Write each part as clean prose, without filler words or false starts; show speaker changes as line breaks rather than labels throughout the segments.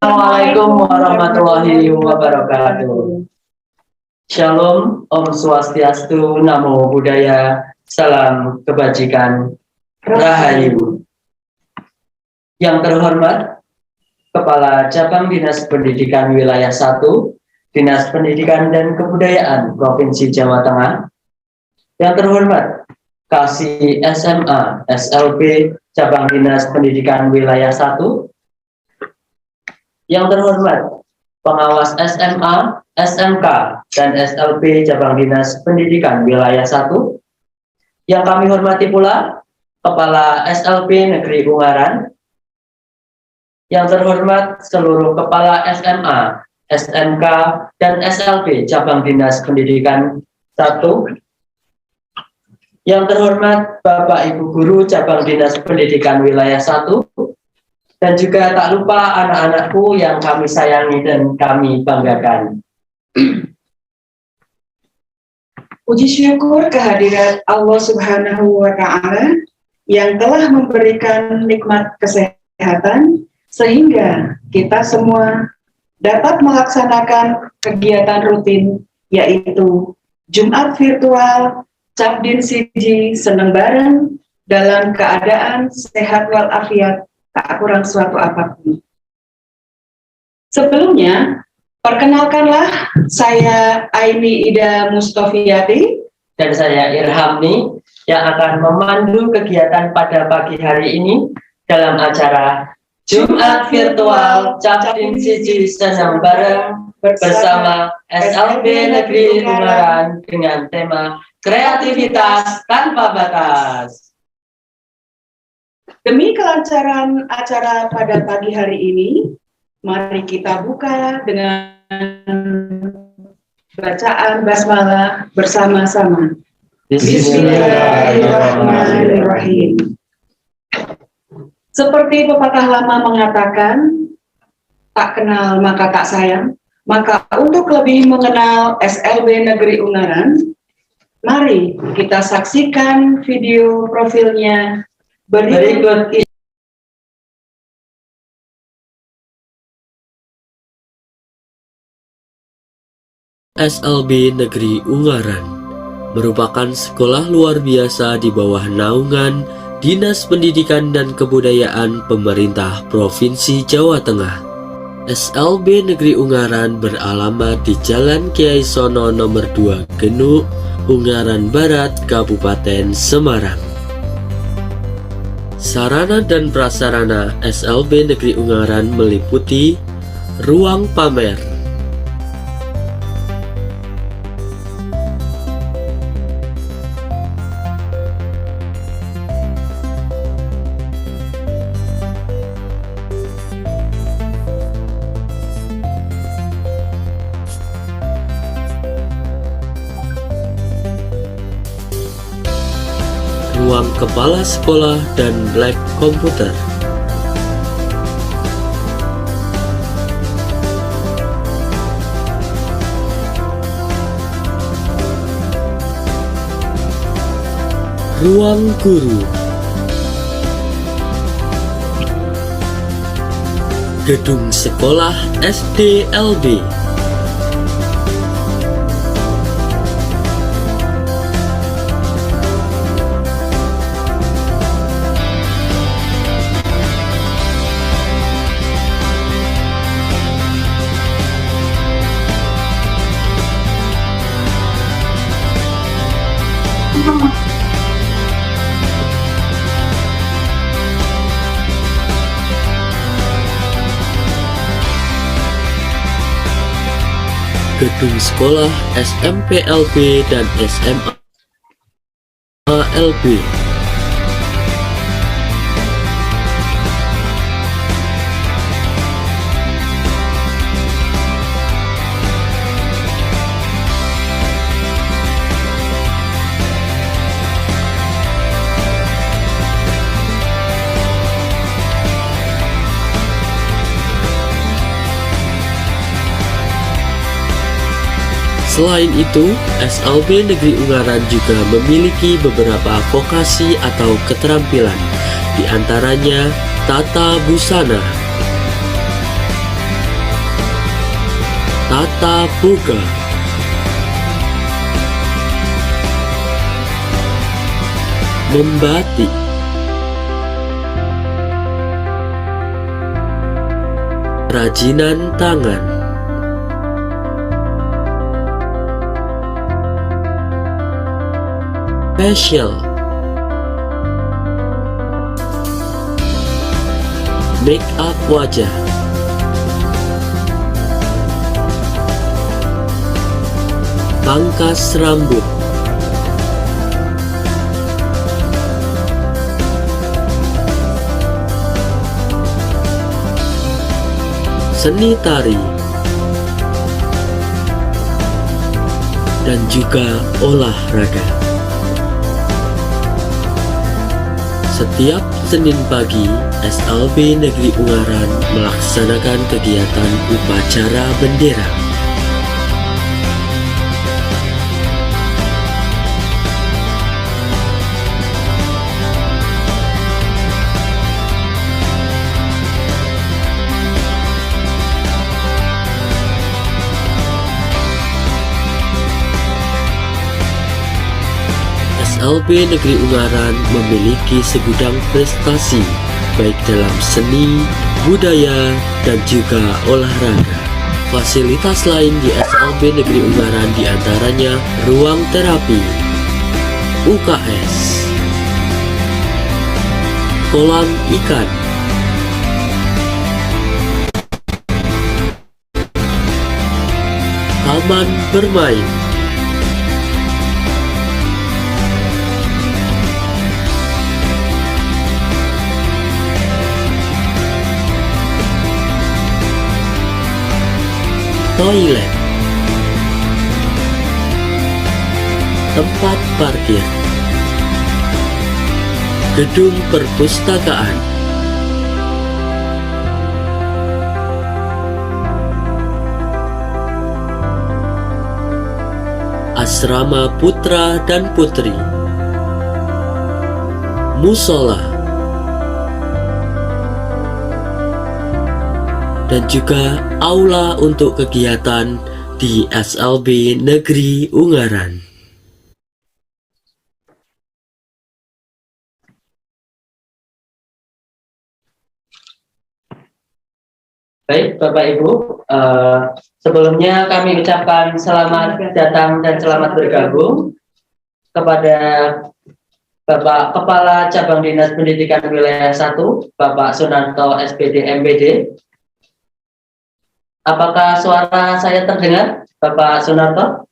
Assalamualaikum warahmatullahi wabarakatuh. Shalom, Om Swastiastu, Namo Buddhaya, Salam Kebajikan, Rahayu. Yang terhormat, Kepala Cabang Dinas Pendidikan Wilayah 1, Dinas Pendidikan dan Kebudayaan Provinsi Jawa Tengah. Yang terhormat, Kasih SMA, SLB, Cabang Dinas Pendidikan Wilayah 1. Yang terhormat, pengawas SMA, SMK, dan SLB Cabang Dinas Pendidikan Wilayah 1. Yang kami hormati pula, Kepala SLB Negeri Ungaran. Yang terhormat, seluruh Kepala SMA, SMK, dan SLB Cabang Dinas Pendidikan 1. Yang terhormat, Bapak Ibu Guru Cabang Dinas Pendidikan Wilayah 1. Dan juga tak lupa anak-anakku yang kami sayangi dan kami banggakan.
Puji syukur kehadirat Allah Subhanahu wa Ta'ala yang telah memberikan nikmat kesehatan sehingga kita semua dapat melaksanakan kegiatan rutin, yaitu Jumat virtual Cabdin Siji Seneng Bareng dalam keadaan sehat walafiat, tak kurang suatu apapun. Sebelumnya, perkenalkanlah saya Aini Ida Mustofiyati
Dan saya Irhamni yang akan memandu kegiatan pada pagi hari ini dalam acara Jumat Virtual Cabdin Siji Seneng Bareng bersama SLB Negeri Ungaran dengan tema Kreativitas Tanpa Batas.
Demi kelancaran acara pada pagi hari ini, mari kita buka dengan bacaan basmalah bersama-sama. Bismillahirrahmanirrahim. Seperti pepatah lama mengatakan, tak kenal maka tak sayang. Maka untuk lebih mengenal SLB Negeri Ungaran, mari kita saksikan video profilnya berikut ini.
SLB Negeri Ungaran merupakan sekolah luar biasa di bawah naungan Dinas Pendidikan dan Kebudayaan Pemerintah Provinsi Jawa Tengah. SLB Negeri Ungaran beralamat di Jalan Kiai Sono nomor 2 Genuk, Ungaran Barat, Kabupaten Semarang. Sarana dan prasarana SLB Negeri Ungaran meliputi ruang pamer, ruang kepala sekolah dan lab komputer, ruang guru, gedung sekolah SDLB, gedung sekolah SMPLB dan SMALB, Selain itu, SLB Negeri Ungaran juga memiliki beberapa vokasi atau keterampilan, di antaranya tata busana, Tata Boga, membatik, kerajinan tangan, facial, make up wajah, pangkas rambut, seni tari, dan juga olahraga. Setiap Senin pagi, SLB Negeri Ungaran melaksanakan kegiatan upacara bendera. SLB Negeri Ungaran memiliki segudang prestasi baik dalam seni, budaya, dan juga olahraga. Fasilitas lain di SLB Negeri Ungaran diantaranya ruang terapi, UKS, kolam ikan, taman bermain, toilet, tempat parkir, gedung perpustakaan, asrama putra dan putri, musola, dan juga aula untuk kegiatan di SLB Negeri Ungaran.
Baik, Bapak Ibu, sebelumnya kami ucapkan selamat datang dan selamat bergabung kepada Bapak Kepala Cabang Dinas Pendidikan Wilayah 1, Bapak Sunarto SPD MPD. Apakah suara saya terdengar, Bapak Sunarto?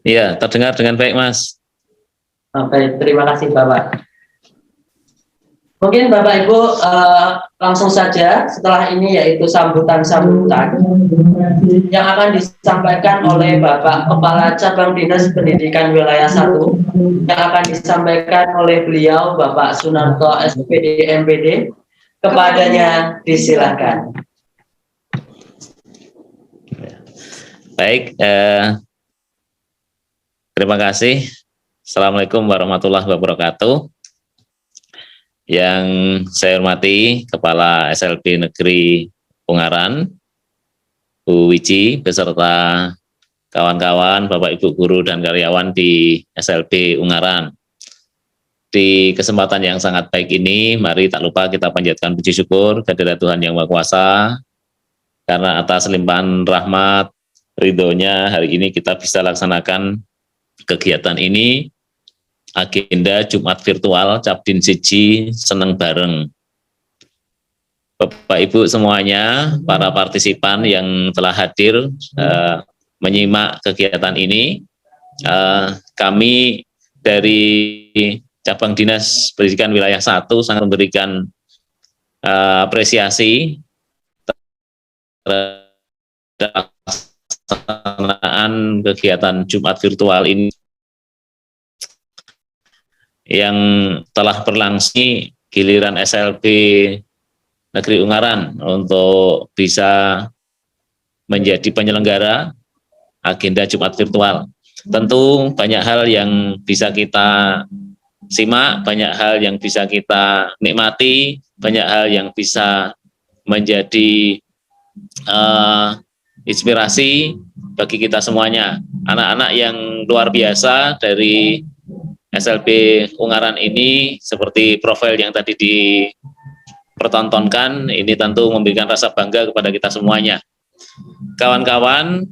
Iya, terdengar dengan baik, Mas.
Baik, terima kasih, Bapak. Mungkin Bapak Ibu langsung saja setelah ini yaitu sambutan-sambutan yang akan disampaikan oleh Bapak Kepala Cabang Dinas Pendidikan Wilayah 1 yang akan disampaikan oleh beliau Bapak Sunarto SPD MPD. Kepadanya disilakan.
Baik, terima kasih. Assalamualaikum warahmatullahi wabarakatuh. Yang saya hormati Kepala SLB Negeri Ungaran, Bu Wiji, beserta kawan-kawan, Bapak Ibu guru dan karyawan di SLB Ungaran. Di kesempatan yang sangat baik ini, mari tak lupa kita panjatkan puji syukur kehadirat Tuhan Yang Maha Kuasa, karena atas limpahan rahmat, ridhonya hari ini kita bisa laksanakan kegiatan ini, agenda Jumat virtual Cabdin Siji Seneng Bareng. Bapak Ibu semuanya, para partisipan yang telah hadir menyimak kegiatan ini, kami dari Cabang Dinas Pendidikan Wilayah 1 sangat memberikan apresiasi terhadap pelaksanaan kegiatan Jumat virtual ini yang telah berlangsung giliran SLB Negeri Ungaran untuk bisa menjadi penyelenggara agenda Jumat virtual. Tentu banyak hal yang bisa kita simak, banyak hal yang bisa kita nikmati, banyak hal yang bisa menjadi inspirasi bagi kita semuanya. Anak-anak yang luar biasa dari SLB Ungaran ini, seperti profil yang tadi dipertontonkan, ini tentu memberikan rasa bangga kepada kita semuanya. Kawan-kawan,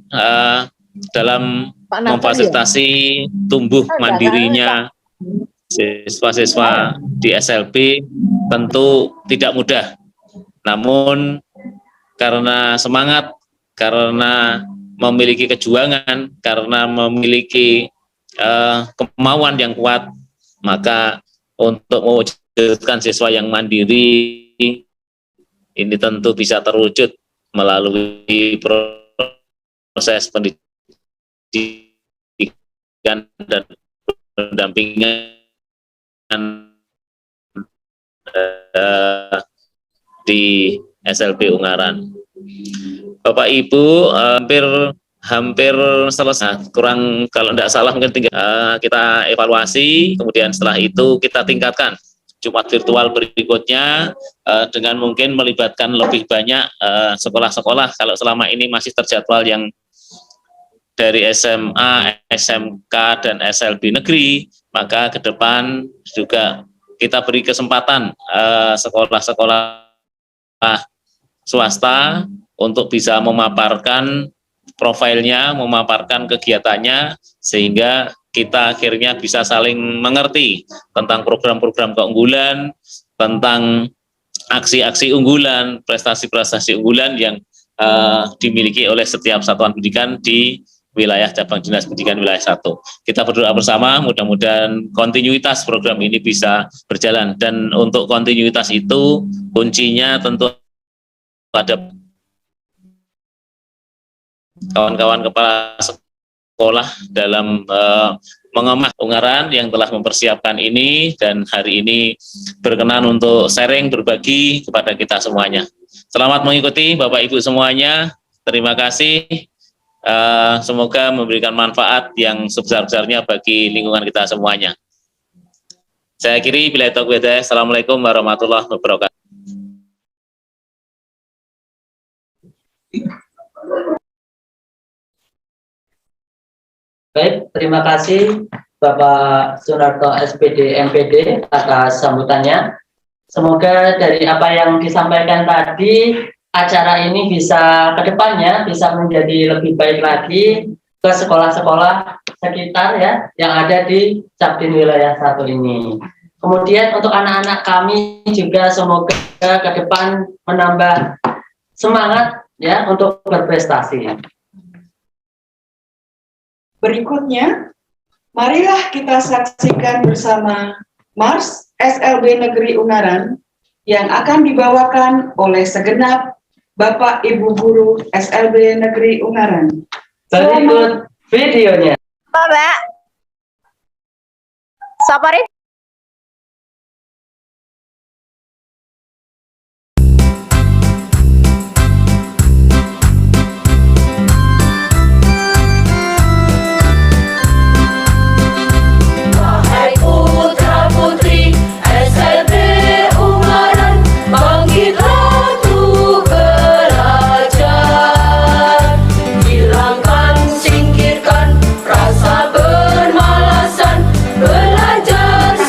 dalam memfasilitasi tumbuh mandirinya siswa-siswa di SLB tentu tidak mudah. Namun karena semangat, karena memiliki kejuangan, karena memiliki kemauan yang kuat, maka untuk mewujudkan siswa yang mandiri ini tentu bisa terwujud melalui proses pendidikan dan pendampingan di SLB Ungaran. Bapak Ibu, hampir selesai, kurang kalau tidak salah mungkin tinggal kita evaluasi, kemudian setelah itu kita tingkatkan Jumat virtual berikutnya dengan mungkin melibatkan lebih banyak sekolah-sekolah. Kalau selama ini masih terjadwal yang dari SMA, SMK, dan SLB negeri, maka ke depan juga kita beri kesempatan sekolah-sekolah swasta untuk bisa memaparkan profilnya, memaparkan kegiatannya, sehingga kita akhirnya bisa saling mengerti tentang program-program keunggulan, tentang aksi-aksi unggulan, prestasi-prestasi unggulan yang dimiliki oleh setiap satuan pendidikan di wilayah cabang dinas pendidikan wilayah 1. Kita berdoa bersama, mudah-mudahan kontinuitas program ini bisa berjalan, dan untuk kontinuitas itu kuncinya tentu ada kawan-kawan kepala sekolah dalam mengemah Ungaran yang telah mempersiapkan ini dan hari ini berkenan untuk sharing, berbagi kepada kita semuanya. Selamat mengikuti Bapak Ibu semuanya. Terima kasih. Semoga memberikan manfaat yang sebesar-besarnya bagi lingkungan kita semuanya. Saya akhiri, billahi taufiq wal hidayah. Assalamualaikum warahmatullahi wabarakatuh.
Baik, terima kasih Bapak Sunarto SPD MPD atas sambutannya. Semoga dari apa yang disampaikan tadi, acara ini bisa ke depannya bisa menjadi lebih baik lagi ke sekolah-sekolah sekitar ya yang ada di Cabdin wilayah 1 ini. Kemudian untuk anak-anak kami juga semoga ke depan menambah semangat ya untuk berprestasi.
Berikutnya, marilah kita saksikan bersama Mars SLB Negeri Ungaran yang akan dibawakan oleh segenap Bapak Ibu Guru SLB Negeri Ungaran.
Berikut videonya.
Mbak, saparin.
Singkirkan rasa bermalasan, belajar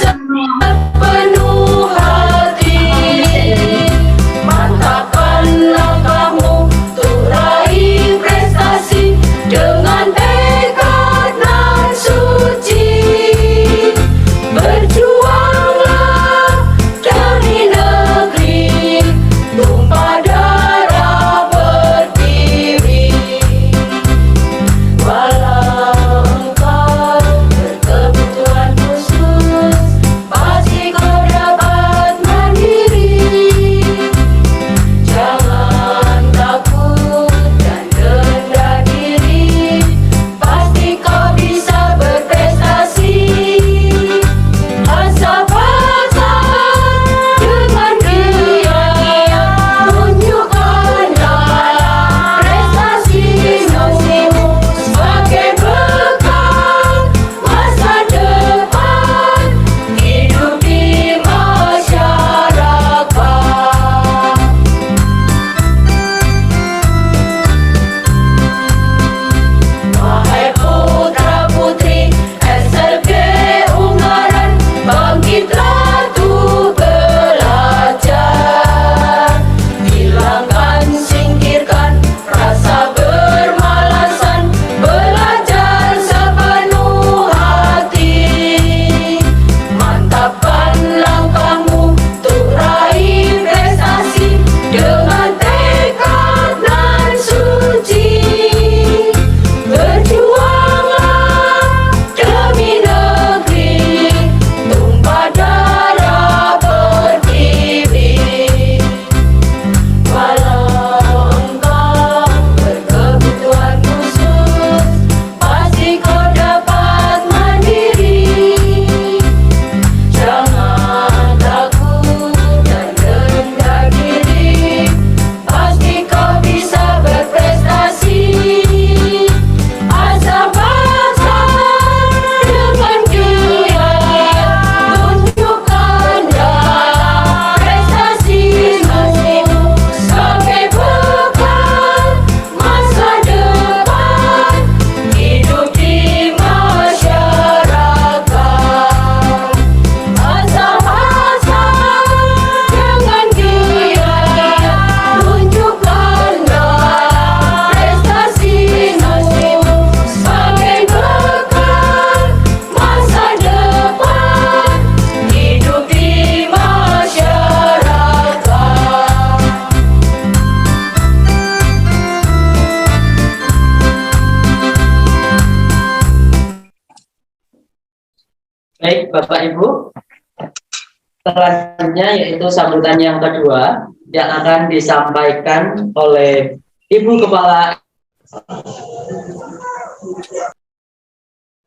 Bapak Ibu, selanjutnya yaitu sambutan yang kedua yang akan disampaikan oleh Ibu Kepala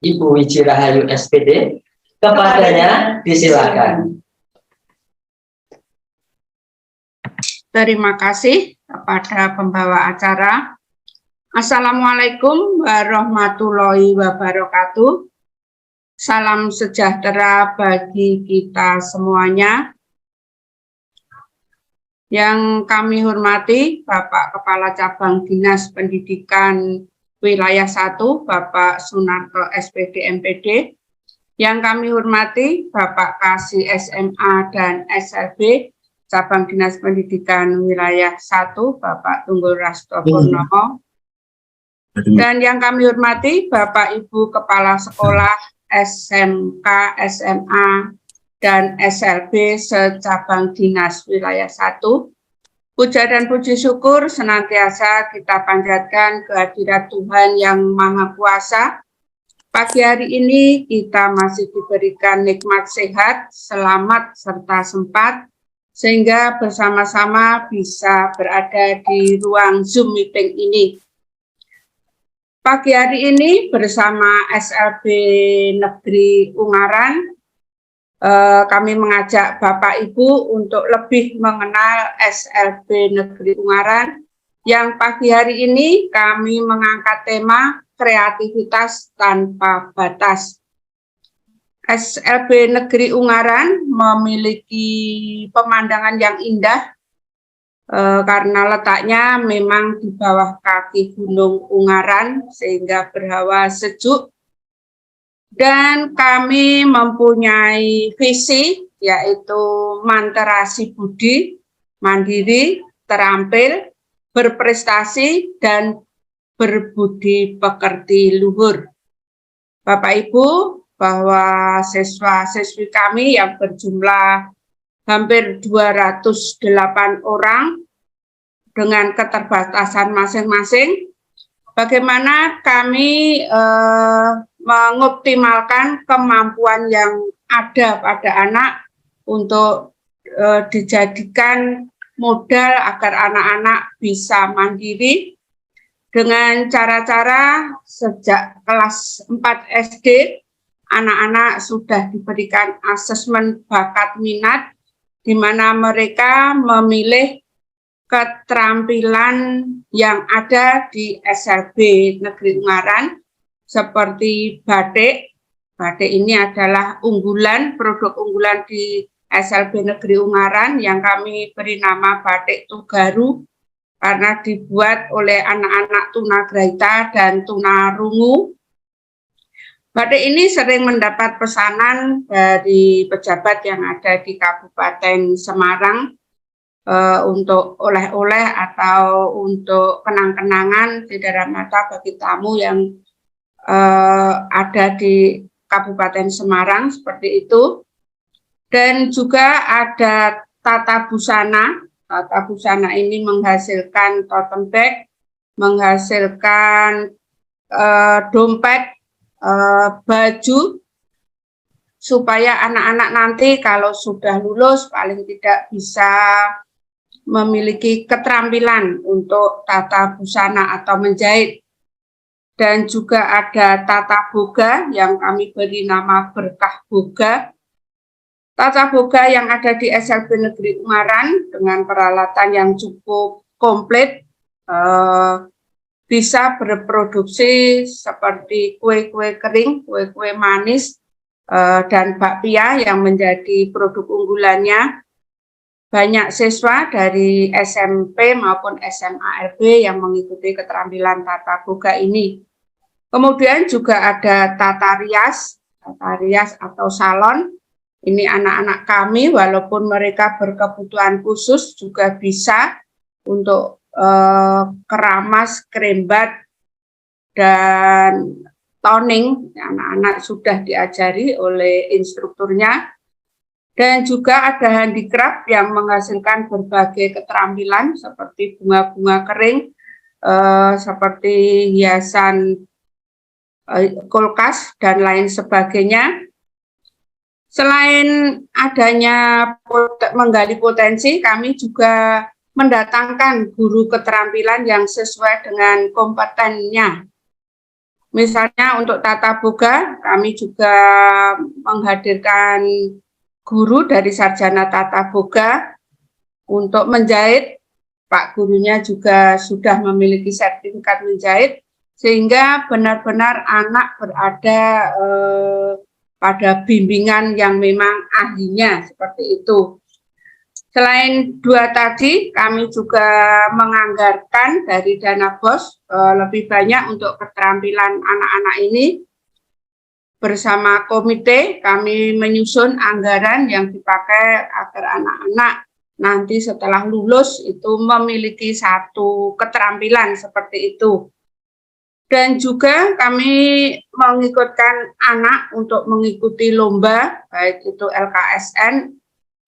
Ibu Wiji Rahayu SPD. Kepadanya disilakan.
Terima kasih kepada pembawa acara. Assalamualaikum warahmatullahi wabarakatuh. Salam sejahtera bagi kita semuanya. Yang kami hormati Bapak Kepala Cabang Dinas Pendidikan Wilayah 1, Bapak Sunarto SPD MPD. Yang kami hormati Bapak Kasih SMA dan SLB Cabang Dinas Pendidikan Wilayah 1, Bapak Tunggul Rasto Purnomo. Dan yang kami hormati Bapak Ibu Kepala Sekolah SMK, SMA, dan SLB secabang dinas wilayah 1. Puja dan puji syukur senantiasa kita panjatkan kehadirat Tuhan yang Maha Kuasa. Pagi hari ini kita masih diberikan nikmat sehat, selamat, serta sempat, sehingga bersama-sama bisa berada di ruang Zoom meeting ini. Pagi hari ini bersama SLB Negeri Ungaran, kami mengajak Bapak Ibu untuk lebih mengenal SLB Negeri Ungaran, yang pagi hari ini kami mengangkat tema kreativitas tanpa batas. SLB Negeri Ungaran memiliki pemandangan yang indah karena letaknya memang di bawah kaki Gunung Ungaran sehingga berhawa sejuk. Dan kami mempunyai visi, yaitu manterasi budi, mandiri, terampil, berprestasi, dan berbudi pekerti luhur. Bapak Ibu, bahwa siswa-siswi kami yang berjumlah hampir 208 orang dengan keterbatasan masing-masing, bagaimana kami mengoptimalkan kemampuan yang ada pada anak untuk dijadikan modal agar anak-anak bisa mandiri dengan cara-cara sejak kelas 4 SD, anak-anak sudah diberikan asesmen bakat minat, di mana mereka memilih keterampilan yang ada di SLB Negeri Ungaran, seperti batik. Batik ini adalah produk unggulan di SLB Negeri Ungaran yang kami beri nama Batik Tugaru karena dibuat oleh anak-anak tunagrahita dan tunarungu. Batik ini sering mendapat pesanan dari pejabat yang ada di Kabupaten Semarang untuk oleh-oleh atau untuk kenang-kenangan di daerah mata bagi tamu yang ada di Kabupaten Semarang, seperti itu. Dan juga ada tata busana. Tata busana ini menghasilkan tote bag, menghasilkan dompet, baju, supaya anak-anak nanti kalau sudah lulus paling tidak bisa memiliki keterampilan untuk tata busana atau menjahit. Dan juga ada tata boga yang kami beri nama Berkah Boga. Tata boga yang ada di SLB Negeri Ungaran dengan peralatan yang cukup komplit, bisa berproduksi seperti kue-kue kering, kue-kue manis, dan bakpia yang menjadi produk unggulannya. Banyak siswa dari SMP maupun SMA LB yang mengikuti keterampilan tata boga ini. Kemudian juga ada tata rias atau salon. Ini anak-anak kami, walaupun mereka berkebutuhan khusus, juga bisa untuk keramas, kerembat, dan toning. Anak-anak sudah diajari oleh instrukturnya. Dan juga ada handicraft yang menghasilkan berbagai keterampilan seperti bunga-bunga kering, seperti hiasan kulkas, dan lain sebagainya. Selain adanya menggali potensi, kami juga mendatangkan guru keterampilan yang sesuai dengan kompetennya. Misalnya untuk tata boga, kami juga menghadirkan guru dari sarjana tata boga untuk menjahit. Pak gurunya juga sudah memiliki sertifikat menjahit, sehingga benar-benar anak berada pada bimbingan yang memang ahlinya, seperti itu. Selain dua tadi, kami juga menganggarkan dari dana BOS lebih banyak untuk keterampilan anak-anak ini. Bersama komite, kami menyusun anggaran yang dipakai agar anak-anak nanti setelah lulus itu memiliki satu keterampilan seperti itu. Dan juga kami mengikutkan anak untuk mengikuti lomba, baik itu LKSN,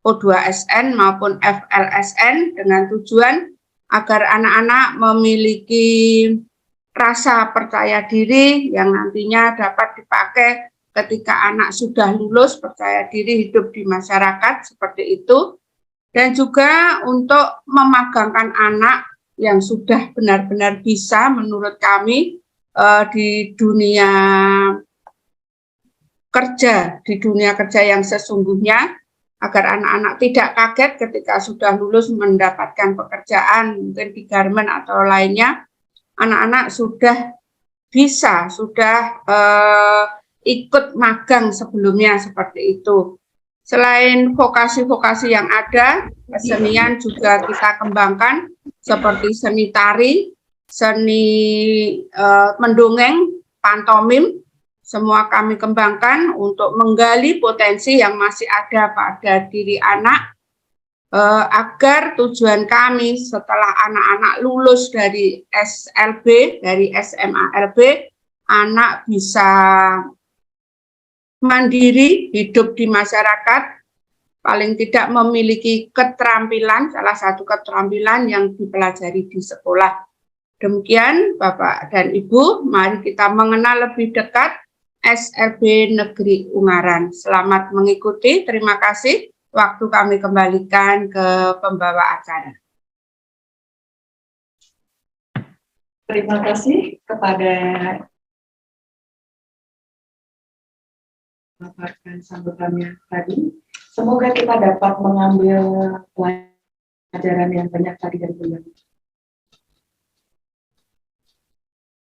O2SN maupun FLSN, dengan tujuan agar anak-anak memiliki rasa percaya diri yang nantinya dapat dipakai ketika anak sudah lulus, percaya diri hidup di masyarakat, seperti itu. Dan juga untuk memagangkan anak yang sudah benar-benar bisa menurut kami di dunia kerja yang sesungguhnya, agar anak-anak tidak kaget ketika sudah lulus mendapatkan pekerjaan mungkin di garmen atau lainnya. Anak-anak sudah bisa, sudah ikut magang sebelumnya, seperti itu. Selain vokasi-vokasi yang ada, kesenian juga kita kembangkan seperti seni tari, seni mendongeng, pantomim, semua kami kembangkan untuk menggali potensi yang masih ada pada diri anak, agar tujuan kami setelah anak-anak lulus dari SLB, dari SMA LB, anak bisa mandiri, hidup di masyarakat, paling tidak memiliki keterampilan, salah satu keterampilan yang dipelajari di sekolah. Demikian Bapak dan Ibu, mari kita mengenal lebih dekat SLB Negeri Ungaran. Selamat mengikuti, terima kasih. Waktu kami kembalikan ke pembawa acara.
Terima kasih kepada memaparkan sambutannya tadi. Semoga kita dapat mengambil pelajaran yang banyak tadi dari beliau.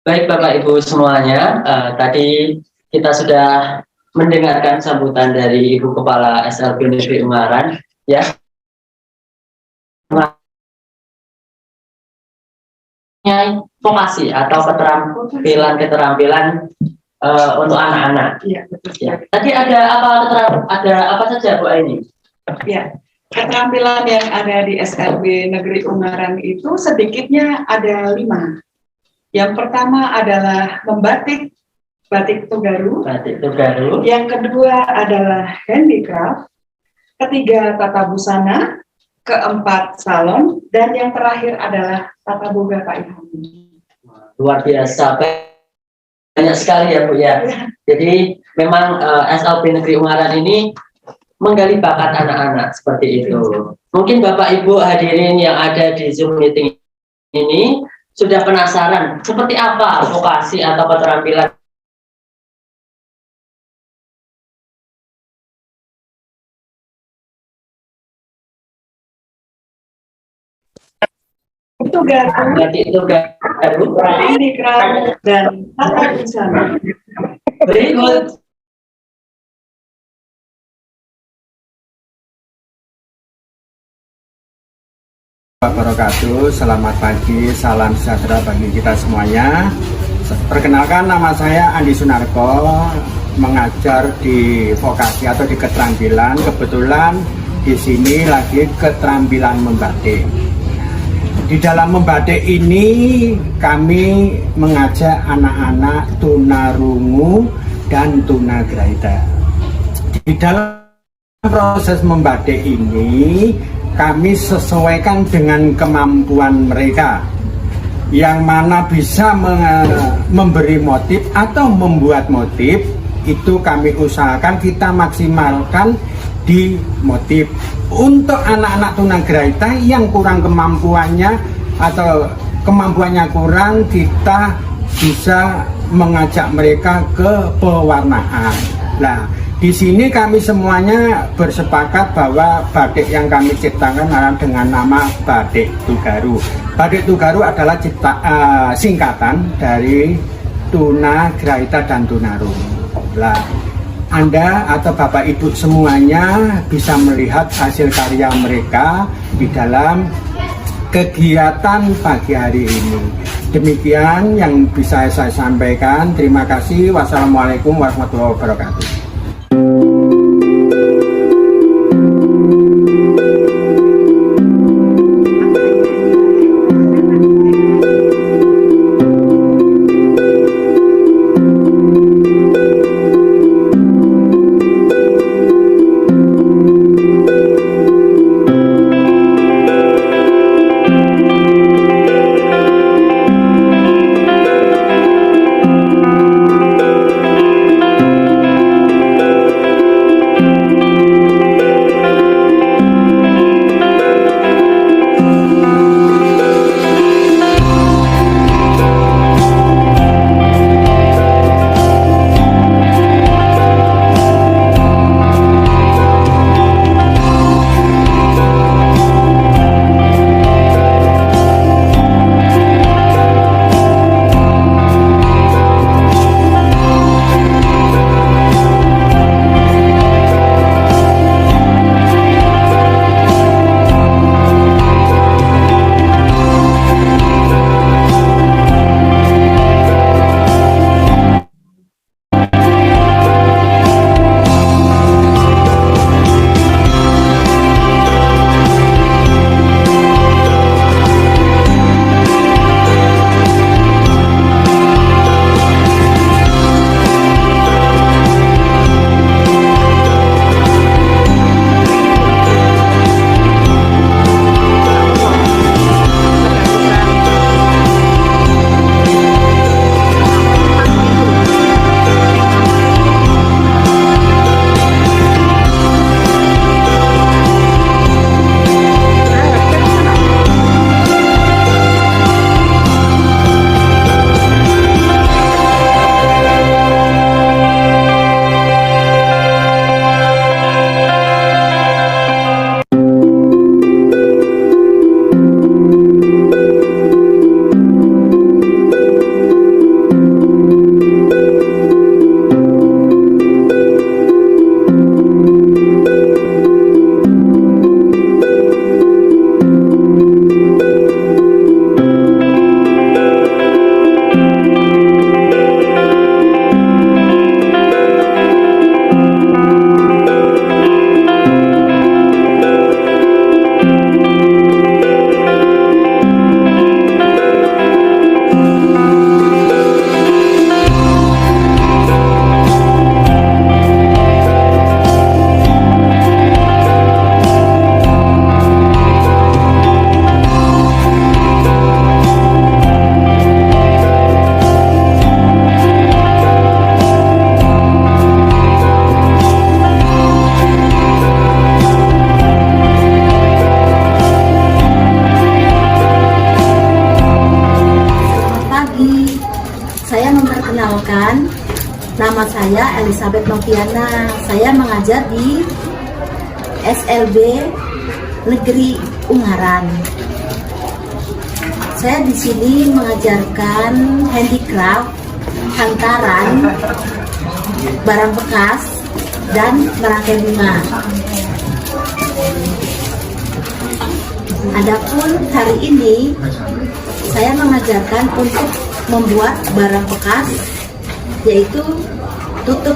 Baik Bapak Ibu semuanya, tadi kita sudah mendengarkan sambutan dari Ibu Kepala SLB Negeri Ungaran, ya. Vokasi atau keterampilan untuk anak-anak.
Iya, betul.
Ya. Tadi ada apa saja Bu Aini?
Ya, keterampilan yang ada di SLB Negeri Ungaran itu sedikitnya ada 5. Yang pertama adalah membatik, batik Togaru.
Batik Togaru.
Yang kedua adalah handicraft. Ketiga tata busana. Keempat salon. Dan yang terakhir adalah tata boga Pak Ilham.
Luar biasa, banyak sekali ya Bu ya. Jadi memang SLB Negeri Ungaran ini menggali bakat anak-anak seperti itu. Mungkin Bapak Ibu hadirin yang ada di Zoom meeting ini sudah penasaran seperti apa vokasi atau keterampilan batik Togaru,
handicraft dan tata busana.
berikut.
Wabarakatuh, selamat pagi, salam sejahtera bagi kita semuanya. Perkenalkan, nama saya Andi Sunarko, mengajar di vokasi atau di keterampilan. Kebetulan di sini lagi keterampilan membatik. Di dalam membatik ini kami mengajak anak-anak tunarungu dan tunagrahita. Di dalam proses membatik ini kami sesuaikan dengan kemampuan mereka, yang mana bisa memberi motif atau membuat motif itu kami usahakan kita maksimalkan di motif. Untuk anak-anak tunagrahita yang kurang kemampuannya atau kemampuannya kurang, kita bisa mengajak mereka ke pewarnaan. Nah, di sini kami semuanya bersepakat bahwa batik yang kami ciptakan adalah dengan nama Batik Tugaru. Batik Tugaru adalah singkatan dari Tunagrahita dan Tunarung. Nah, Anda atau Bapak Ibu semuanya bisa melihat hasil karya mereka di dalam kegiatan pagi hari ini. Demikian yang bisa saya sampaikan. Terima kasih. Wassalamualaikum warahmatullahi wabarakatuh.
Perkenalkan, nama saya Elizabeth Noviana. Saya mengajar di SLB Negeri Ungaran. Saya di sini mengajarkan handicraft, hantaran, barang bekas, dan merangkai bunga. Adapun hari ini saya mengajarkan untuk membuat barang bekas, yaitu tutup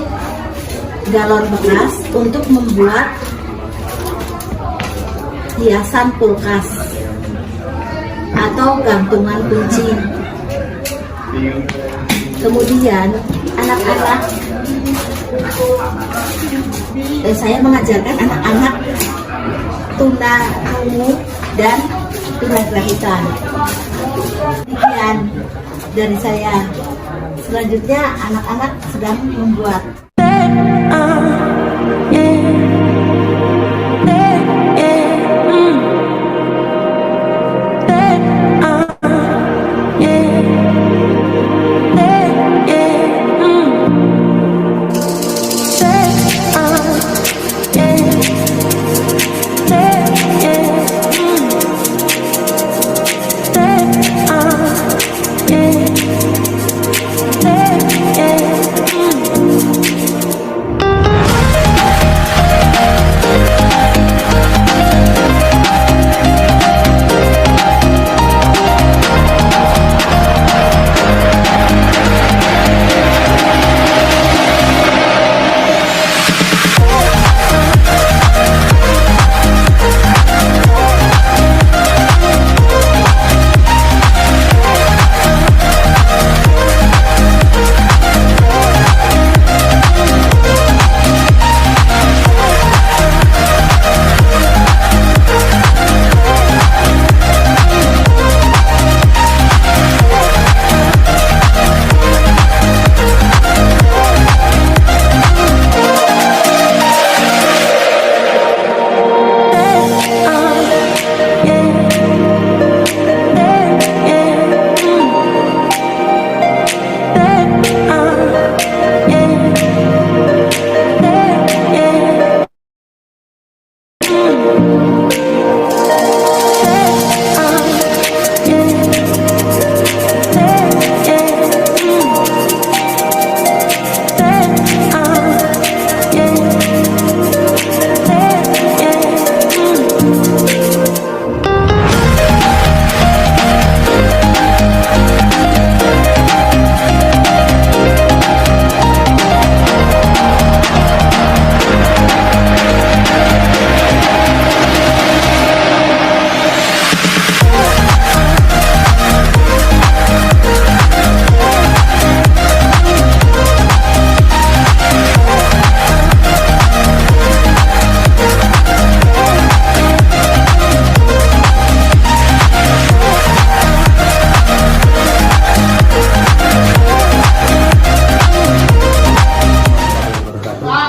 galon bekas untuk membuat hiasan kulkas atau gantungan kunci. Kemudian anak-anak, saya mengajarkan anak-anak tunarungu dan tunagrahita. Demikian dari saya. Selanjutnya anak-anak sedang membuat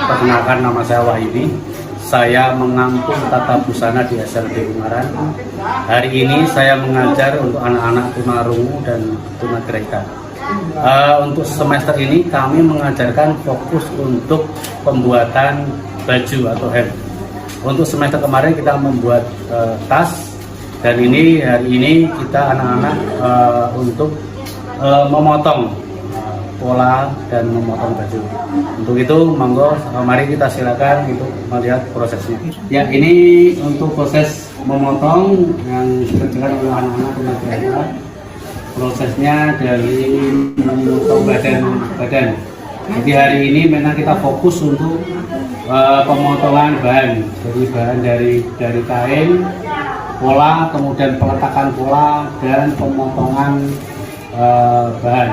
Perkenalkan, nama saya Wahyudi. Saya mengampu tata busana di SLB Ungaran. Hari ini saya mengajar untuk anak-anak tunarungu dan tunagrahita. Untuk semester ini kami mengajarkan fokus untuk pembuatan baju atau hem. Untuk semester kemarin kita membuat tas, dan hari ini kita anak-anak untuk memotong pola dan memotong baju. Untuk itu, monggo, mari kita silakan untuk melihat prosesnya. Ya, ini untuk proses memotong yang dikerjakan oleh anak-anak tunagrahita. Prosesnya dari memotong badan. Jadi hari ini memang kita fokus untuk pemotongan bahan. Jadi bahan dari kain, pola, kemudian peletakan pola dan pemotongan bahan.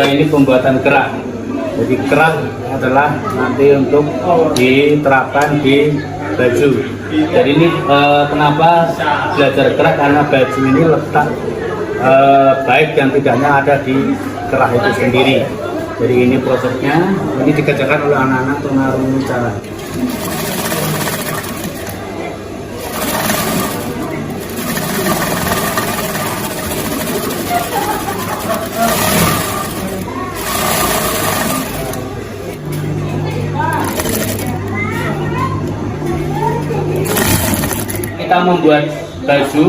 Ini pembuatan kerak. Jadi kerak adalah nanti untuk diterapkan di baju. Jadi ini kenapa belajar kerak, karena baju ini letak baik dan tidaknya ada di kerak itu sendiri. Jadi ini prosesnya, ini dikerjakan oleh anak-anak tunarungu cara. Kita membuat baju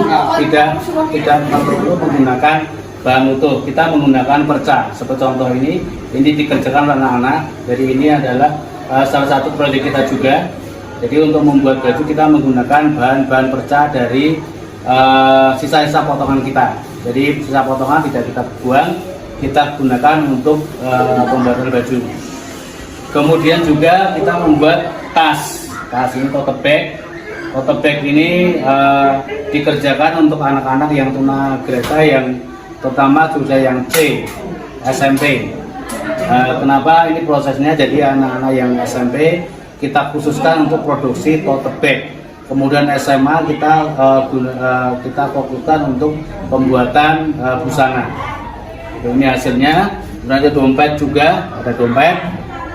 tidak perlu menggunakan bahan utuh, kita menggunakan perca. Seperti contoh ini dikerjakan oleh anak-anak. Jadi ini adalah salah satu proyek kita juga. Jadi untuk membuat baju kita menggunakan bahan-bahan perca dari sisa-sisa potongan kita. Jadi sisa potongan tidak kita buang, kita gunakan untuk pembuatan baju. Kemudian juga kita membuat tas. Tas ini tote bag. Tote bag ini dikerjakan untuk anak-anak yang tunagrahita, yang terutama sudah yang C. SMP. Kenapa ini prosesnya? Jadi anak-anak yang SMP kita khususkan untuk produksi tote bag. Kemudian SMA kita fokuskan untuk pembuatan busana. Ini hasilnya. Kemudian ada dompet juga, ada dompet.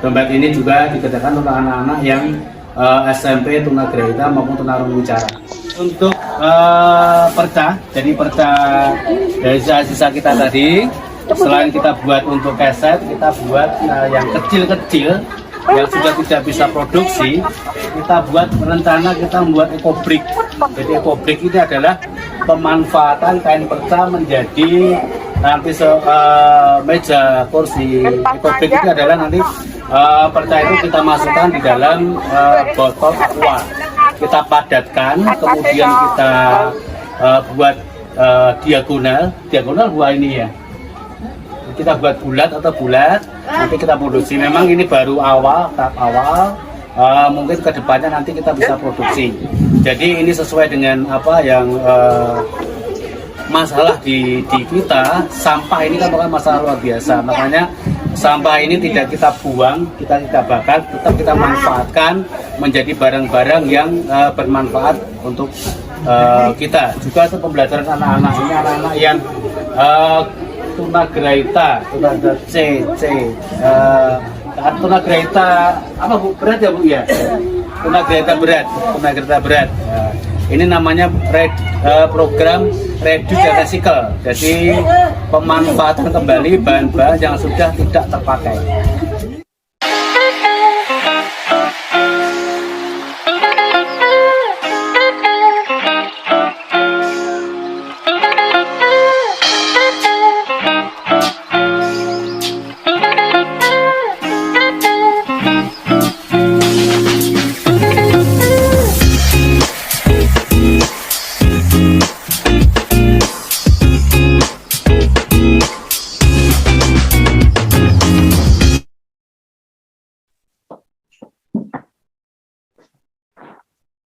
Dompet ini juga dikerjakan oleh anak-anak yang SMP tunagrahita maupun tunarungu wicara. Untuk perca, jadi perca dari sisa kita tadi, selain kita buat untuk keset, kita buat yang kecil-kecil yang sudah tidak bisa produksi, kita buat rencana kita membuat ekobrik. Jadi ekobrik ini adalah pemanfaatan kain perca menjadi nanti meja, kursi. Ekobrik itu adalah nanti perca itu kita masukkan di dalam botol aqua, kita padatkan, kemudian kita buat diagonal buah ini ya. Kita buat bulat atau bulat, nanti kita produksi. Memang ini baru tahap awal, mungkin kedepannya nanti kita bisa produksi. Jadi ini sesuai dengan apa yang masalah di kita, sampah ini kan bukan masalah luar biasa. Makanya sampah ini tidak kita buang, kita tidak bakar, tetap kita manfaatkan menjadi barang-barang yang bermanfaat untuk kita. Juga untuk pembelajaran anak-anak ini, anak-anak yang tunagrahita apa Bu? Berat ya Bu ya? Tunagrahita berat. Ini namanya program reduce and recycle. Jadi pemanfaatan kembali bahan-bahan yang sudah tidak terpakai.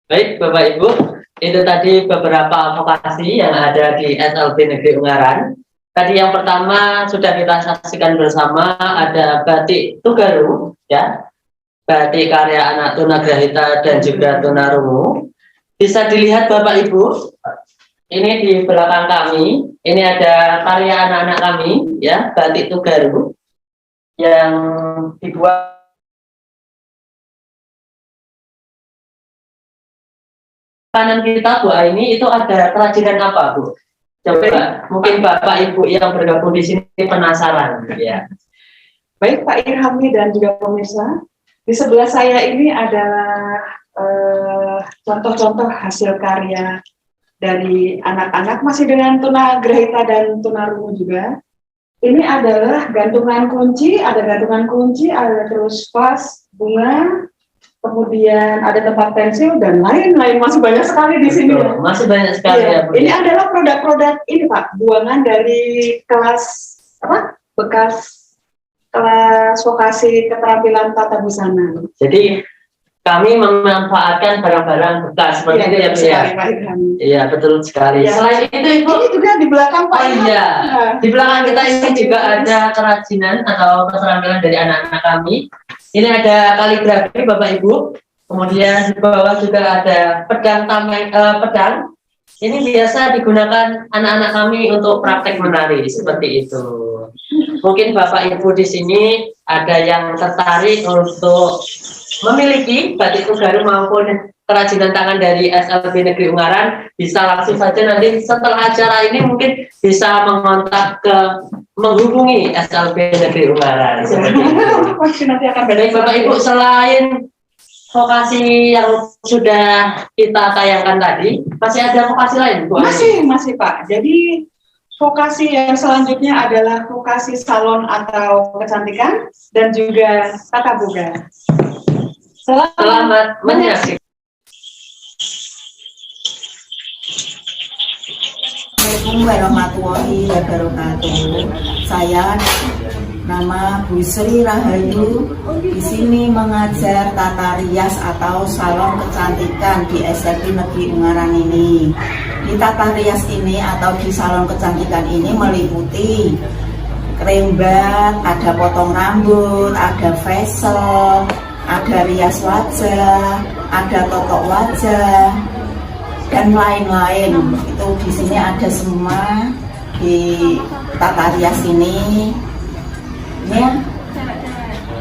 Baik Bapak Ibu, itu tadi beberapa vokasi yang ada di SLB Negeri Ungaran. Tadi yang pertama sudah kita saksikan bersama, ada batik Tugaru, ya, batik karya anak tunagrahita dan juga tunarungu. Bisa dilihat Bapak Ibu, ini di belakang kami, ini ada karya anak-anak kami, ya, batik Tugaru yang dibuat. Kanan kita Bu Aini itu ada kerajinan apa Bu? Coba mungkin Bapak Ibu yang bergabung di sini penasaran ya.
Baik Pak Irhami dan juga pemirsa, di sebelah saya ini adalah contoh-contoh hasil karya dari anak-anak masih dengan tunagrahita dan tunarungu juga. Ini adalah gantungan kunci, ada terus vas, bunga, kemudian ada tempat pensil dan lain-lain, masih banyak sekali di sini.
Masih banyak sekali ya.
Ini adalah produk-produk ini Pak, buangan dari bekas kelas vokasi keterampilan tata busana.
Jadi kami memanfaatkan barang-barang bekas seperti itu ya Bu ya. Iya betul sekali. Ya. Selain itu Ibu,
ini juga di belakang Pak.
Oh iya, di belakang kita ini juga ada kerajinan atau keterampilan dari anak-anak kami. Ini ada kaligrafi Bapak Ibu, kemudian di bawah juga ada pedang pedang. Ini biasa digunakan anak-anak kami untuk praktek menari seperti itu. Mungkin Bapak Ibu di sini ada yang tertarik untuk memiliki batik Tugaru maupun kerajinan tangan dari SLB Negeri Ungaran, bisa langsung saja nanti setelah acara ini mungkin bisa menghubungi SLB Negeri Ungaran.
Nanti akan
Baik Bapak Ibu, selain vokasi yang sudah kita tayangkan tadi, masih ada vokasi lain Bu?
Masih Pak. Jadi vokasi yang selanjutnya adalah vokasi salon atau kecantikan dan juga tata boga.
Selamat menyaksikan.
Assalamualaikum warahmatullahi wabarakatuh. Saya nama Bu Sri Rahayu, di sini mengajar tata rias atau salon kecantikan di SLB Negeri Ungaran ini. Di tata rias ini atau di salon kecantikan ini meliputi kerembat, ada potong rambut, ada facial, ada rias wajah, ada totok wajah, dan lain-lain. Itu di sini ada semua di tata rias ini. Ini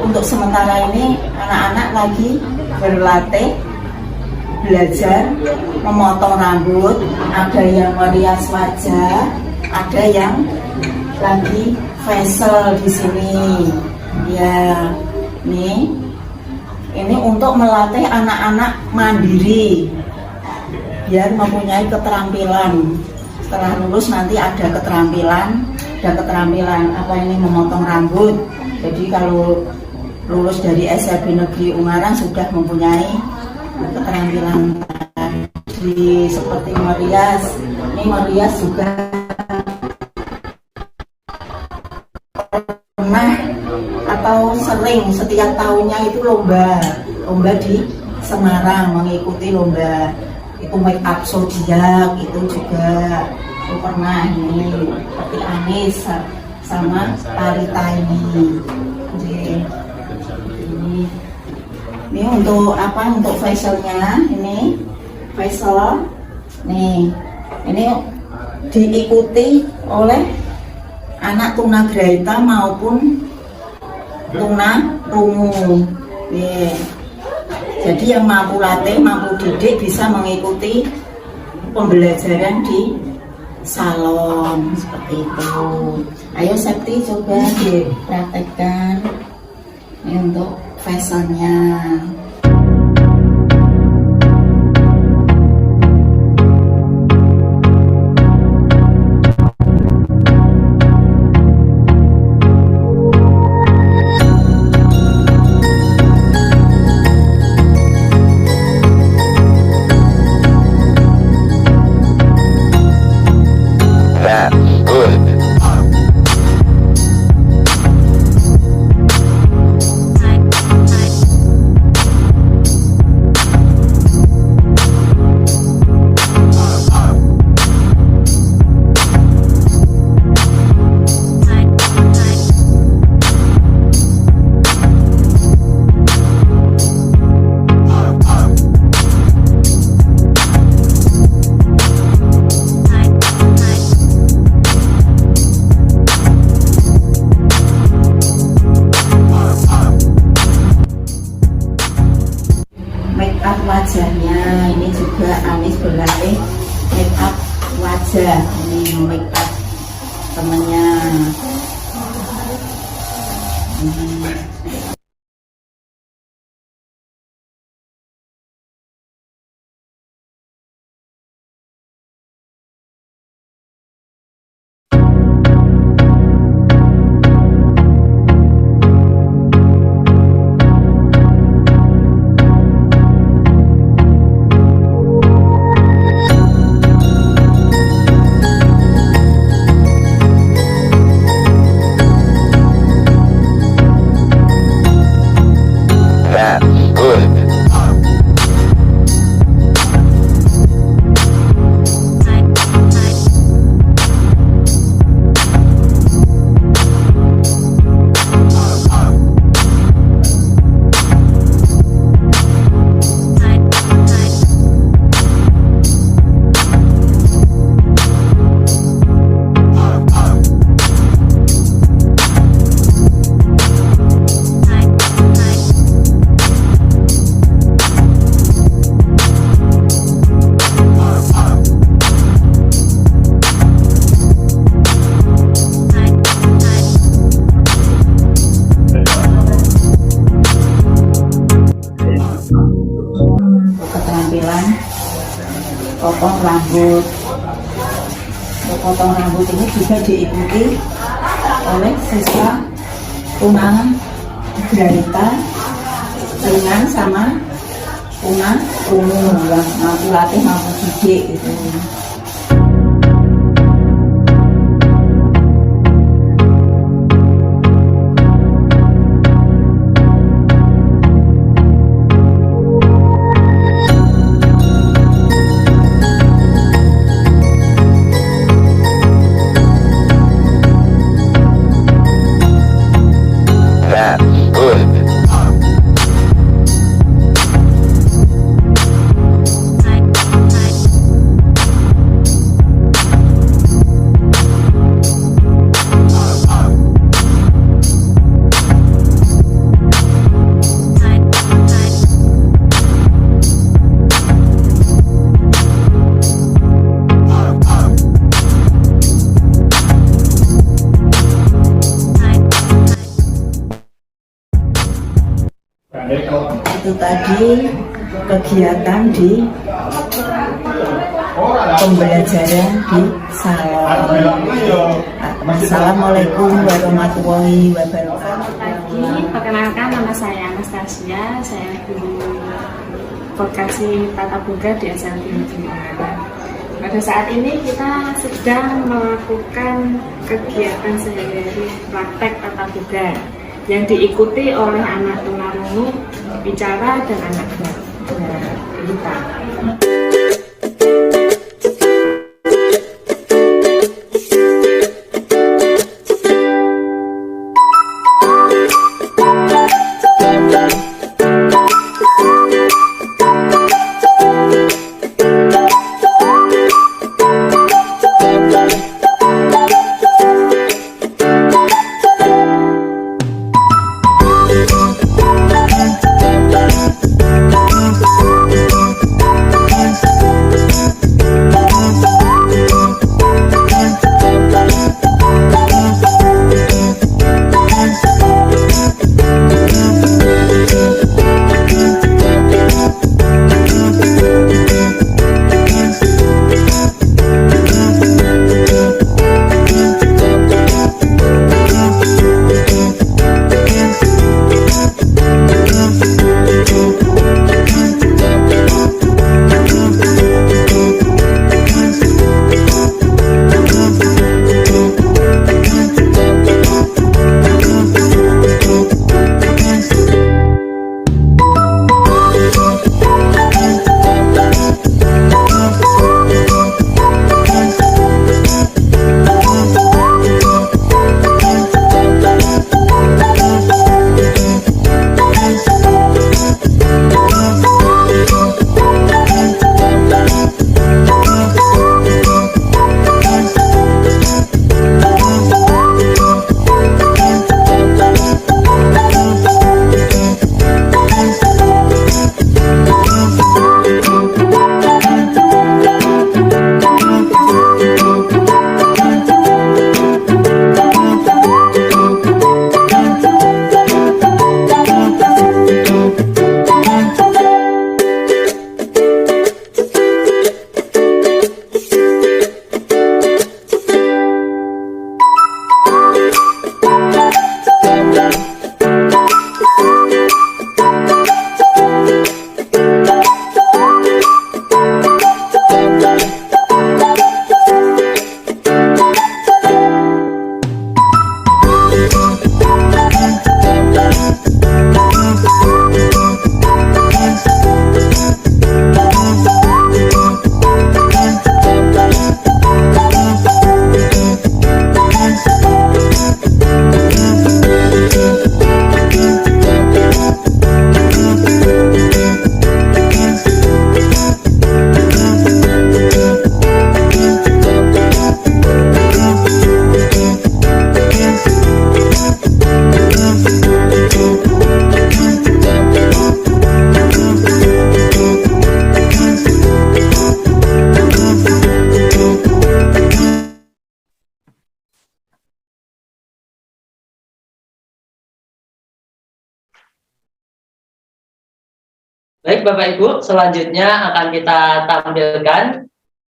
untuk sementara ini anak-anak lagi berlatih belajar memotong rambut, ada yang merias wajah, ada yang lagi facial di sini. Ya, ini untuk melatih anak-anak mandiri biar mempunyai keterampilan. Setelah lulus nanti ada keterampilan apa ini memotong rambut. Jadi kalau lulus dari SLB Negeri Ungaran sudah mempunyai keterampilan tadi seperti merias. Ini merias juga pernah atau sering setiap tahunnya itu lomba di Semarang, mengikuti lomba itu make up zodiak itu juga itu pernah. Ini seperti Anis sama Tarita ini. Ini untuk apa? Untuk facialnya ini facial. Nih, ini diikuti oleh anak tunagrahita maupun tunarungu. Nih, jadi yang mampu latih, mampu didik bisa mengikuti pembelajaran di salon seperti itu. Ayo Septi coba dipraktekkan. Ini untuk facialnya. Wajahnya ini juga Anis berlatih make up wajah. Ini make up temennya. Potong rambut. Potong rambut ini juga diikuti oleh siswa tunagrahita ringan sama tunarungu yang mampu latih, mampu didik gitu. Itu tadi kegiatan di pembelajaran di salon. Assalamualaikum warahmatullahi wabarakatuh.
Perkenalkan, nama saya Anastasia, saya guru vokasi Tata Boga di SLB Negeri Ungaran. Pada saat ini kita sedang melakukan kegiatan sehari-hari praktek Tata Boga yang diikuti oleh anak tunarungu, bicara dan anak balita.
Baik Bapak Ibu, selanjutnya akan kita tampilkan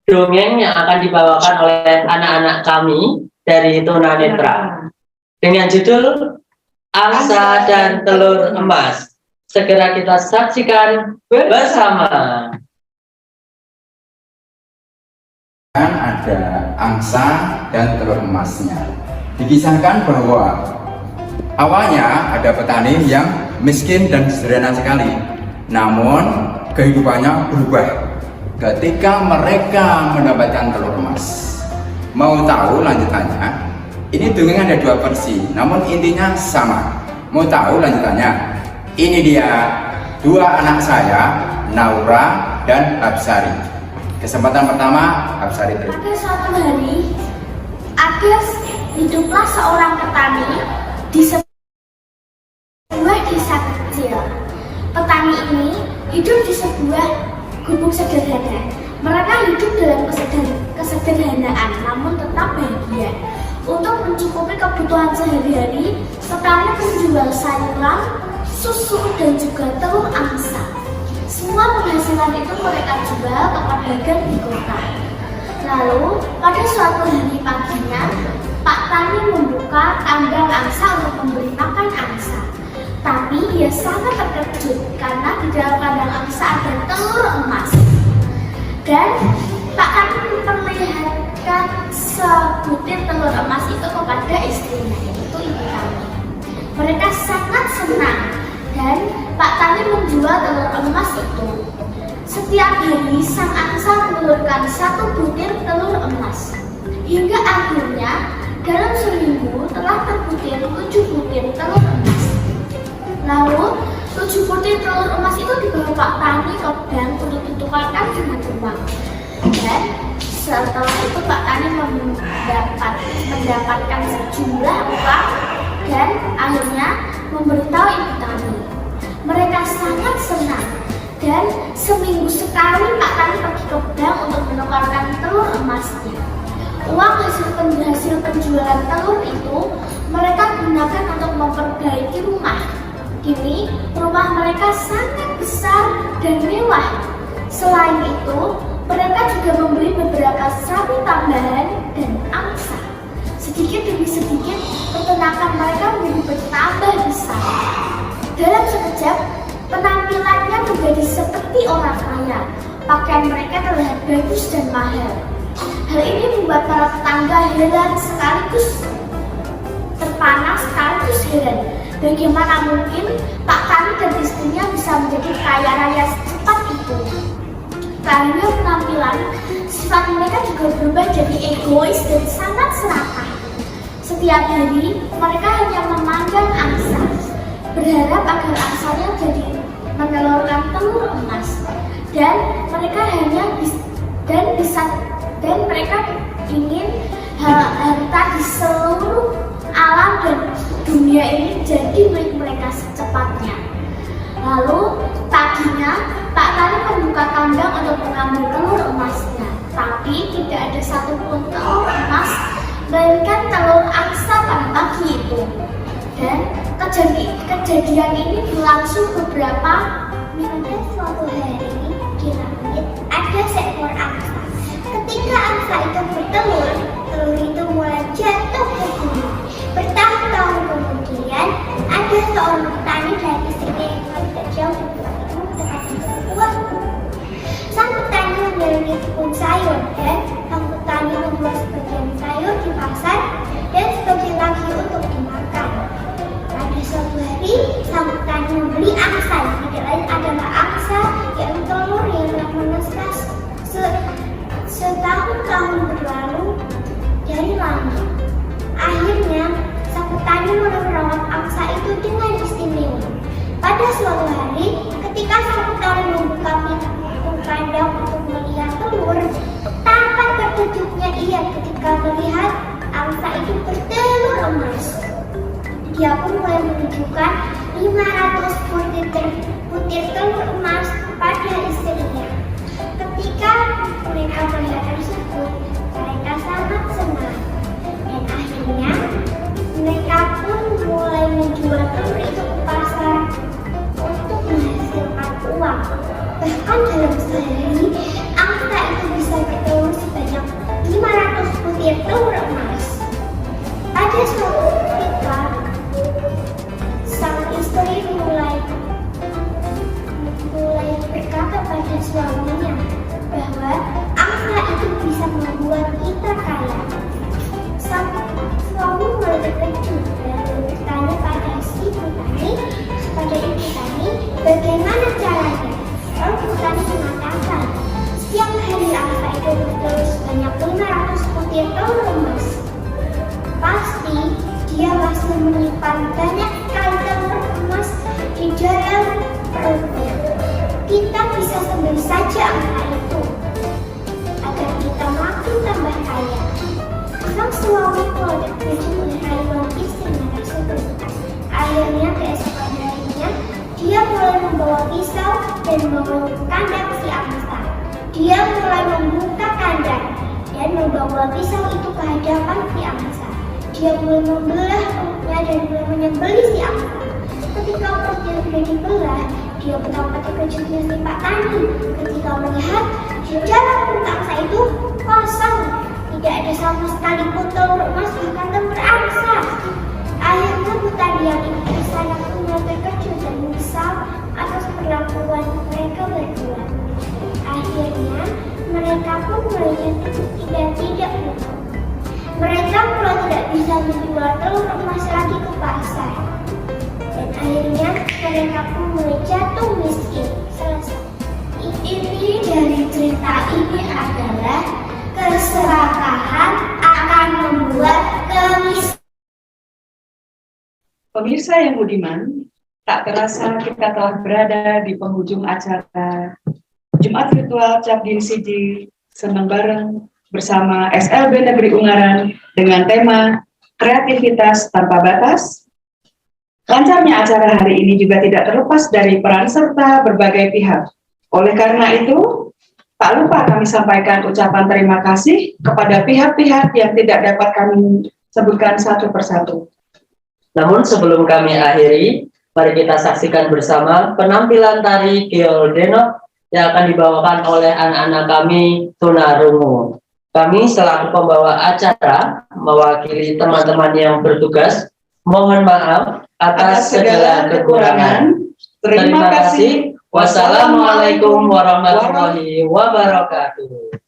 dongeng yang akan dibawakan oleh anak-anak kami dari Tunanetra dengan judul Angsa dan Telur Emas. Segera kita saksikan bersama.
Ada angsa dan telur emasnya. Dikisahkan bahwa awalnya ada petani yang miskin dan sederhana sekali. Namun kehidupannya berubah ketika mereka mendapatkan telur emas. Mau tahu lanjutannya? Ini dongeng ada dua versi, namun intinya sama. Mau tahu lanjutannya? Ini dia dua anak saya, Naura dan Absari. Kesempatan pertama, Absari dulu.
Pada suatu hari, hiduplah seorang petani di sebuah desa kecil. Petani ini hidup di sebuah gubuk sederhana. Mereka hidup dalam kesederhanaan, namun tetap bahagia. Untuk mencukupi kebutuhan sehari-hari, petani menjual sayuran susu, dan juga telur angsa. Semua penghasilan itu mereka jual ke pedagang di kota. Lalu pada suatu hari paginya, Pak Tani membuka kandang angsa untuk memberi makan angsa. Tapi dia sangat terkejut karena di dalam kandang angsa ada telur emas. Dan Pak Tani memperlihatkan sebutir telur emas itu kepada istrinya, yaitu Ibu Tani. Mereka sangat senang dan Pak Tani menjual telur emas itu. Setiap hari sang angsa menelurkan 1 butir telur emas. Hingga akhirnya dalam seminggu telah terbutir 7 butir telur emas. Lalu 7 butir telur emas itu dibawa Pak Tani ke bank untuk ditukarkan dengan uang. Dan setelah itu Pak Tani mendapatkan sejumlah uang dan akhirnya memberitahu Ibu Tani. Mereka sangat senang dan seminggu sekali Pak Tani pergi ke bank untuk menukarkan telur emasnya. Uang hasil penjualan telur itu mereka gunakan untuk memperbaiki rumah. Kini rumah mereka sangat besar dan mewah. Selain itu, mereka juga membeli beberapa sapi tambahan dan angsa. Sedikit demi sedikit, peternakan mereka menjadi bertambah besar. Dalam sekejap, penampilannya menjadi seperti orang kaya. Pakaian mereka terlihat bagus dan mahal. Hal ini membuat para tetangga heran sekaligus terpana sekaligus heran. Bagaimana mungkin Pak Tani dan istrinya bisa menjadi kaya raya secepat itu? Karena penampilan, sifat mereka juga berubah jadi egois dan sangat serakah. Setiap hari mereka hanya memandang angsa, berharap agar angsanya jadi menelurkan telur emas, dan mereka ingin harta di seluruh alam dan dunia ini jadi milik mereka secepatnya. Lalu paginya Pak Tani membuka kandang untuk mengambil telur emasnya, tapi tidak ada satupun telur emas, melainkan telur angsa pada pagi itu. Dan kejadian ini berlangsung beberapa Pada suatu hari di langit ada seekor angsa. Ketika angsa itu bertelur, telur itu mulai jatuh ke bumi. Bertahun-tahun kemudian, ada seorang petani dan istrinya yang tidak jauh dari sebuah kebun. Sang petani memiliki kebun sayur dan sang petani membuat sebagian sayur di pasar dan sebagian lagi untuk dimakan. Pada suatu hari, sang petani membeli angsa yang tidak lain adalah angsa yang telur yang telah menetas setahun-tahun berlalu dari lama. Akhirnya, sang petani merawat angsa itu dengan istimewa. Pada suatu hari, ketika sang petani membuka pintu kandang untuk melihat telur, betapa terkejutnya ia ketika melihat angsa itu bertelur emas. Dia pun mulai menunjukkan 500 butir telur emas kepada istrinya. Ketika mereka melihat tersebut, mereka sangat senang. Dan akhirnya, mereka pun mulai menjual telur itu ke pasar untuk menghasilkan uang. Bahkan dalam sehari, angsa itu bisa bertelur sebanyak 500 butir telur emas. Pada suatu ketika, sang istri mulai berkata pada suaminya bahwa angsa itu bisa membuat kita kaya. Sang suami mulai terkejut dan bertanya pada si petani, bagaimana caranya? Lalu petani mengatakan, setiap hari angsa itu bertelur sebanyak 500 butir telur emas. Pasti dia masih menyimpan banyak sekali telur emas di dalam perutnya. Kita bisa sembelih saja angsa itu agar kita makin tambah kaya. Sang suami mulai terkejut melihat uang istrinya tersebut. Akhirnya keesokan harinya, dia mulai membawa pisau dan membawa kandang si angsa. Dia mulai membuka kandang dan membawa pisau itu ke hadapan si angsa. Dia mulai membelah perutnya dan mulai menyembelih si angsa. Ketika perutnya sudah sudah dibelah, dia betapa terkejutnya si Pak Tani ketika melihat di dalam bangsa itu kosong, tidak ada sama sekali telur emas bahkan telur angsa. Akhirnya petani yang ikut ke sana pun terkejut dan menyesal atas perlakuan mereka berdua. Akhirnya mereka pun mulai tidak menang. Mereka mulai tidak bisa menjual telur emas lagi ke pasar. Dan akhirnya mereka pun mulai jatuh miskin. Selesai. Inti dari cerita ini adalah keserakahan akan membuat kemiskinan.
Pemirsa yang budiman, tak terasa kita telah berada di penghujung acara Jumat Virtual Capdin Siji Senang Bareng bersama SLB Negeri Ungaran dengan tema Kreativitas Tanpa Batas. Lancarnya acara hari ini juga tidak terlepas dari peran serta berbagai pihak. Oleh karena itu, tak lupa kami sampaikan ucapan terima kasih kepada pihak-pihak yang tidak dapat kami sebutkan satu persatu.
Namun sebelum kami akhiri, mari kita saksikan bersama penampilan tari Kiol Denok yang akan dibawakan oleh anak-anak kami tunarungu. Kami selaku pembawa acara mewakili teman-teman yang bertugas, mohon maaf atas segala kekurangan. Terima kasih. Wassalamualaikum warahmatullahi wabarakatuh.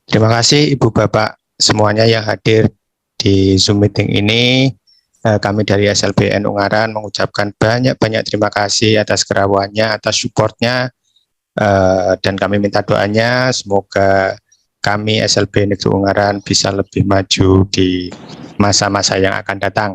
Terima kasih Ibu Bapak semuanya yang hadir di Zoom meeting ini. Kami dari SLBN Ungaran mengucapkan banyak-banyak terima kasih atas kerawannya, atas supportnya, dan kami minta doanya semoga kami SLB Negeri Ungaran bisa lebih maju di masa-masa yang akan datang.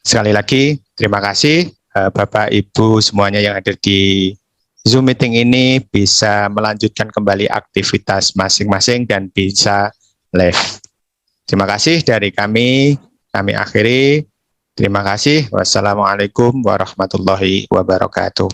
Sekali lagi terima kasih Bapak Ibu semuanya yang hadir di Zoom meeting ini, bisa melanjutkan kembali aktivitas masing-masing dan bisa live. Terima kasih dari kami akhiri. Terima kasih. Wassalamualaikum warahmatullahi wabarakatuh.